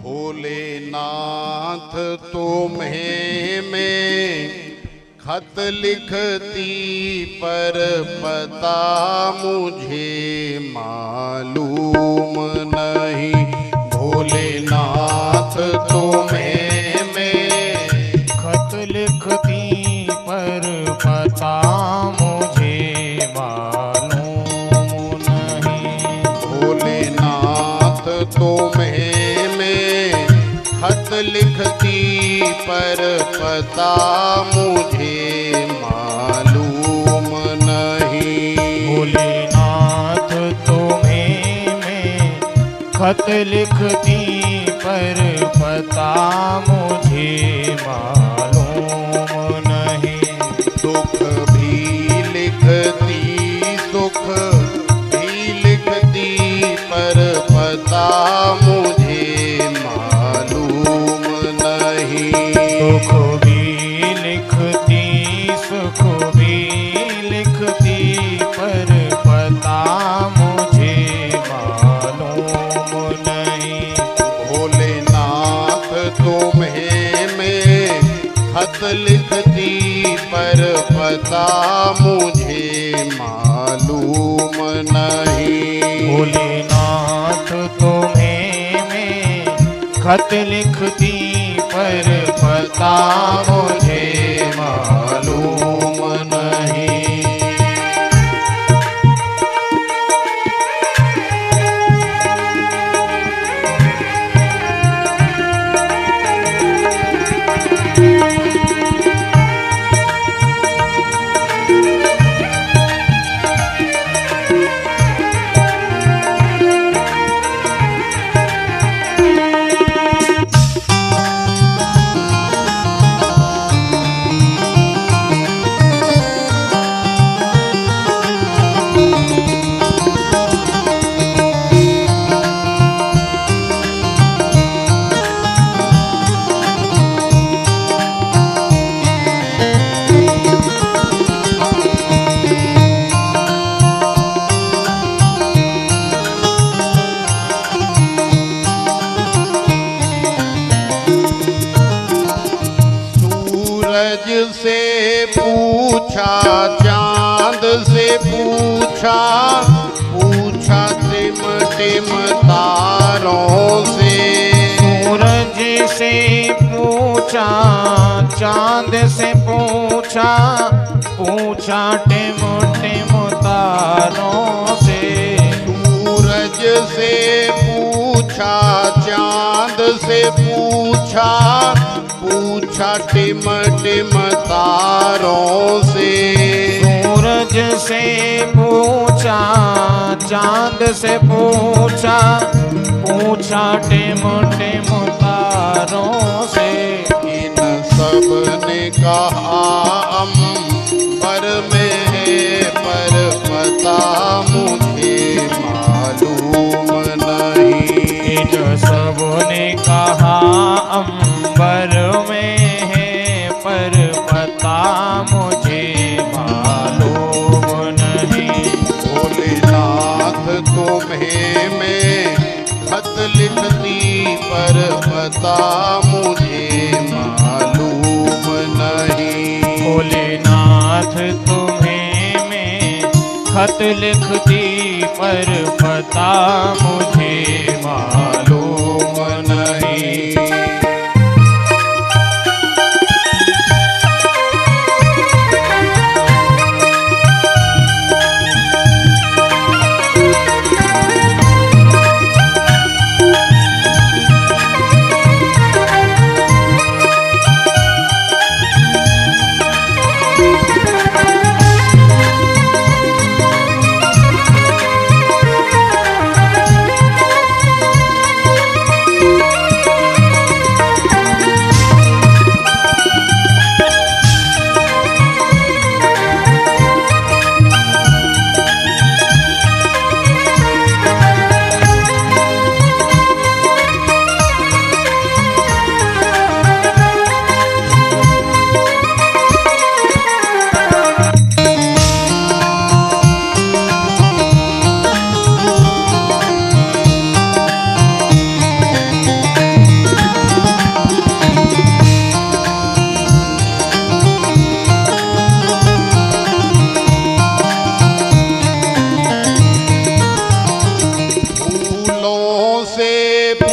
भोलेनाथ तुम्हें मैं खत लिखती पर पता मुझे मालूम नहीं। भोलेनाथ तुम्हें मैं खत लिखती पर पता मुझे मालूम नहीं। भोलेनाथ तुम्हें मैं खत लिखती पर पता मुझे मालूम नहीं। भोलेनाथ तुम्हें मैं खत लिखती पर पता मुझे मालूम नहीं। दुख भी लिखती सुख भी लिखती पर पता मुझे मालूम नहीं। दुख भी लिखती सुख भी लिखती पर पता मुझे मालूम नहीं। भोलेनाथ तुम्हें मैं खत लिखती पर पता मुझे मालूम नहीं। भोलेनाथ तुम्हें मैं खत लिखती पर पता मुझे मालूम नहीं। सूरज से पूछा चांद से पूछा पूछा टिम टिम तारों से। सूरज से पूछा चांद से पूछा पूछा टिम टिम तारों से। सूरज से पूछा चांद से पूछा पूछा टिम टिम तारों से। सूरज से पूछा चांद से पूछा पूछा टिम टिम तारों से। इन सब ने कहा अंबर में है पर पता मुझे मालूम नहीं। इन सब ने कहा अंबर में है पर पता मुझे मालूम नहीं। भोलेनाथ तुम्हें मैं खत लिखती पर पता मुझे मालूम नहीं। भोलेनाथ तुम्हें मैं खत लिखती पर पता मुझे मालूम नहीं।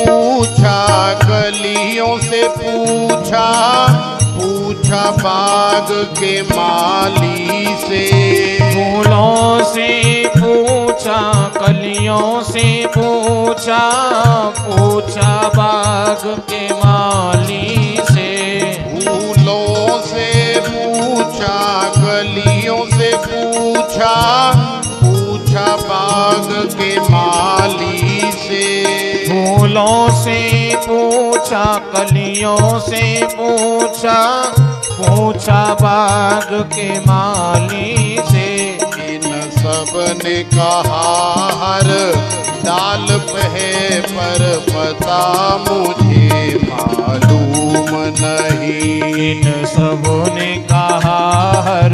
पूछा गलियों से पूछा, पूछा बाग के माली से। फूलों से पूछा कलियों से पूछा, पूछा बाग के माली से। फूलों से पूछा गलियों से पूछा, पूछा बाग के माली से। फूलों से पूछा कलियों से पूछा, पूछा बाग के माली से। इन सब ने कहा हर डाल पे है, पर पता मुझे मालूम नहीं। इन सबों ने कहा हर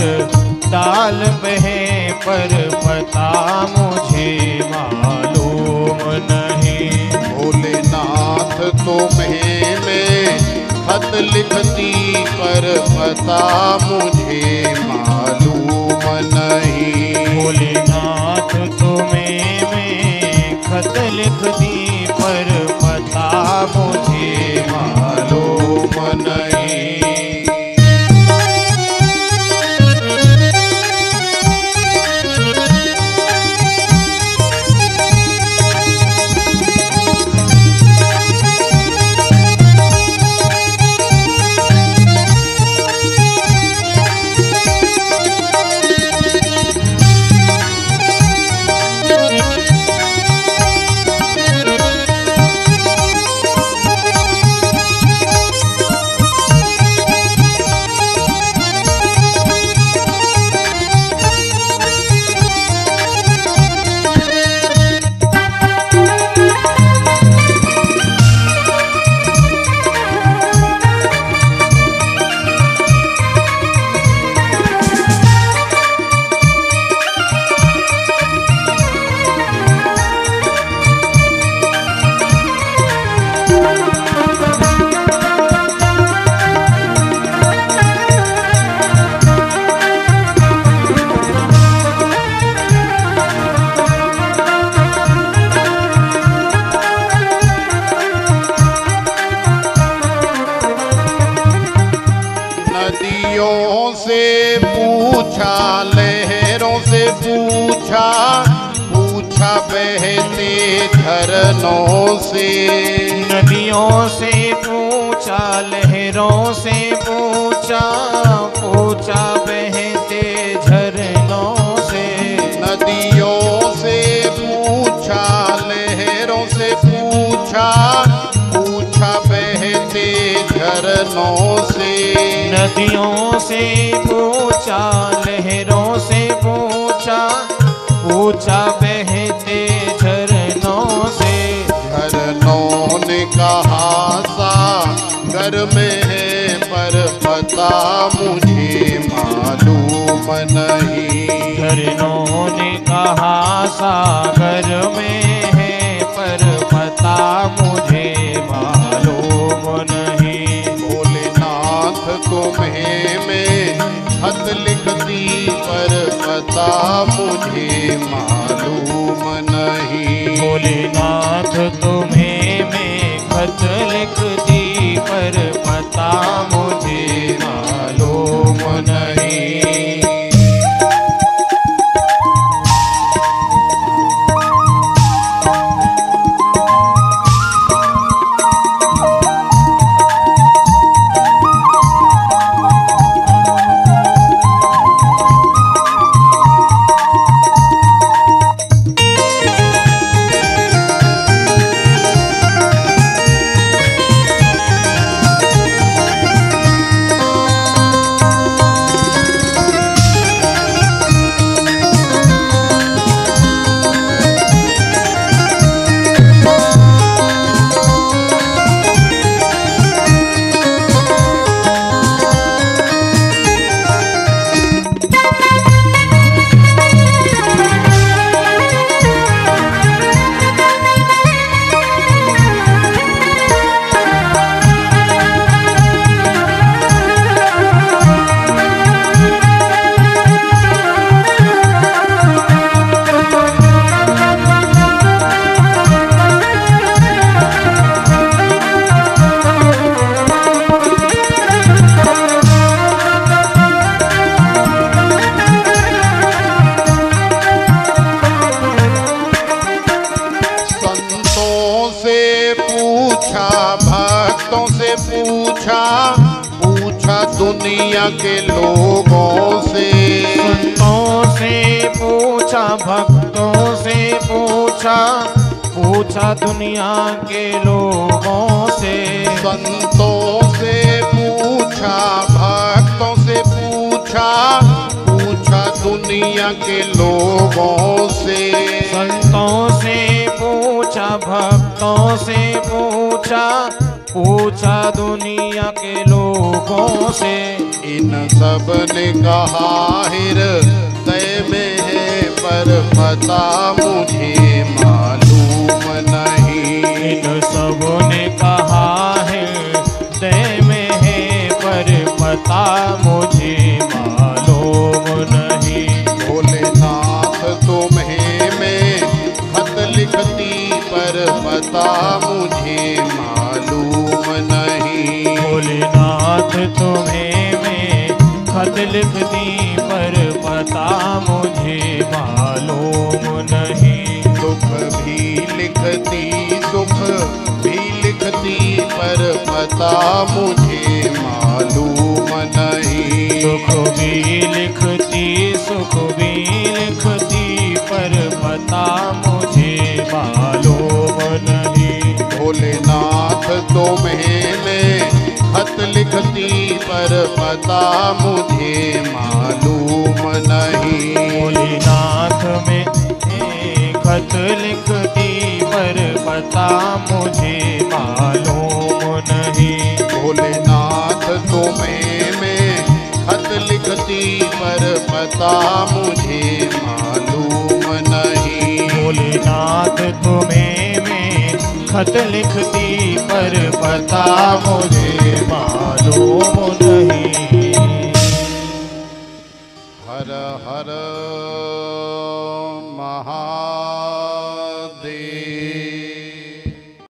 डाल पे है, पर पता मुझे मालूम नहीं। भोलेनाथ तुम्हें मैं खत लिखती, पर पता मुझे मालूम नहीं। भोलेनाथ तुम्हें मैं खत लिख दी, पर पता मुझे मालूम नहीं। नदियों से पूछा लहरों से पूछा, पूछा बहते झरनों से। नदियों से पूछा लहरों से पूछा, पूछा बहते झरनों से। नदियों से पूछा लहरों से पूछा, पूछा बहते झरनों से। नदियों से पूछा लहरों से पूछा, पूछा बहते झरनों से। झरनों ने कहा सागर में है, पर पता मुझे मालूम नहीं। झरनों ने कहा सागर में है, पर पता मुझे मालूम नहीं। भोलेनाथ तुम्हें मैं खत लिखती, पर पता मुझे मालूम नहीं। भोलेनाथ तुम्हें मैं खत लिख दी, पर पता मुझे मालूम नहीं। पूछा भक्तों से पूछा, पूछा दुनिया के लोगों से। संतों से पूछा, भक्तों से पूछा, पूछा दुनिया के लोगों से। संतों से पूछा भक्तों से पूछा, पूछा दुनिया के लोगों से। संतों से पूछा, भक्तों से पूछा, पूछा दुनिया के लोगों से। इन सब ने कहा हृदय में है पर पता मुझे मालूम नहीं। इन सब ने कहा है हृदय में है पर पता मुझे मालूम नहीं। भोलेनाथ तुम्हें मैं खत लिखती पर पता मुझे मालूम नहीं। भोलेनाथ तुम्हें मैं खत लिख दी पर पता मुझे मालूम नहीं। दुख भी लिखती सुख भी लिखती पर पता मुझे मालूम नहीं। सुख भी लिखती, सुख भी लिखती पर पता मुझे मालूम नहीं। भोलेनाथ तुम्हें मैं खत लिखती पर पता मुझे मालूम नहीं। भोलेनाथ में खत लिखती पर पता मुझे मालूम नहीं। भोलेनाथ तुम्हें मैं खत लिखती पर पता मुझे मालूम नहीं। भोलेनाथ तुम्हें मैं खत लिखती पर पता मुझे मालूम